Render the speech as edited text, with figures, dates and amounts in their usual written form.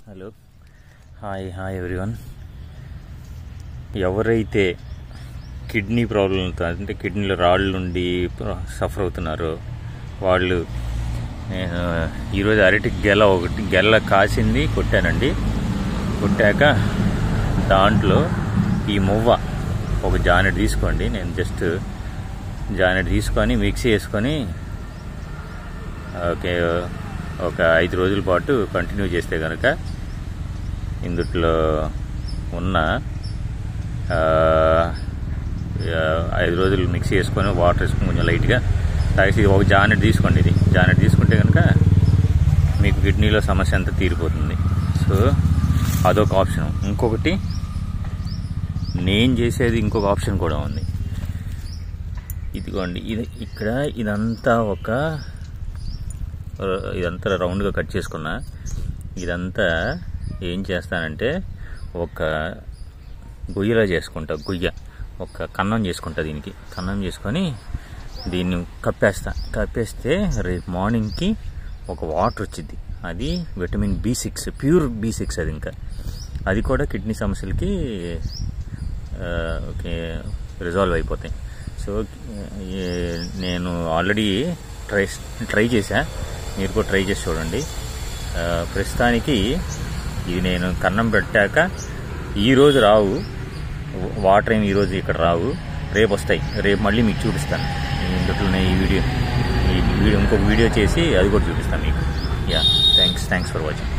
Hello hi everyone. ఎవరైతే kidney ప్రాబ్లంతో అంటే కిడ్నీలో రాళ్ళు నుండి సఫర్ అవుతున్నారో వాళ్ళు, నేను ఈరోజు అరటి గెల కాసింది కొట్టానండి. కొట్టాక దాంట్లో ఈ మువ్వ ఒక జానెట్ తీసుకోండి. నేను జస్ట్ జానెట్ తీసుకొని మిక్సీ వేసుకొని ఒక 5 రోజుల పాటు కంటిన్యూ చేస్తే కనుక ఇందుట్లో ఉన్న 5 రోజులు మిక్సీ వేసుకొని వాటర్ వేసుకొని కొంచెం లైట్గా తాగేసి ఒక జానెట్ తీసుకోండి. ఇది జానెట్ తీసుకుంటే కనుక మీకు కిడ్నీలో సమస్య అంతా తీరిపోతుంది. సో అదొక ఆప్షన్. ఇంకొకటి నేను చేసేది ఇంకొక ఆప్షన్ కూడా ఉంది. ఇదిగోండి, ఇక్కడ ఇదంతా రౌండ్గా కట్ చేసుకున్నా. ఇదంతా ఏం చేస్తానంటే ఒక గొయ్యలా చేసుకుంటా. ఒక కన్నం చేసుకుంటా. దీనికి కన్నం చేసుకొని దీన్ని కప్పేస్తే రేపు మార్నింగ్కి ఒక వాటర్ వచ్చింది. అది విటమిన్ B6, ప్యూర్ B6. అది ఇంకా అది కూడా కిడ్నీ సమస్యలకి రిజాల్వ్ అయిపోతాయి. సో నేను ఆల్రెడీ ట్రై చేశా. మీరు కూడా ట్రై చేసి చూడండి. ప్రస్తుతానికి ఇది నేను కన్నం పెట్టాక ఈరోజు రావు వాటర్, ఏమి ఈరోజు ఇక్కడ రావు, రేపు వస్తాయి. రేపు మళ్ళీ మీకు చూపిస్తాను. ఇందులోనే ఈ వీడియో ఇంకొక వీడియో చేసి అది కూడా చూపిస్తాను మీకు. Thanks for watching.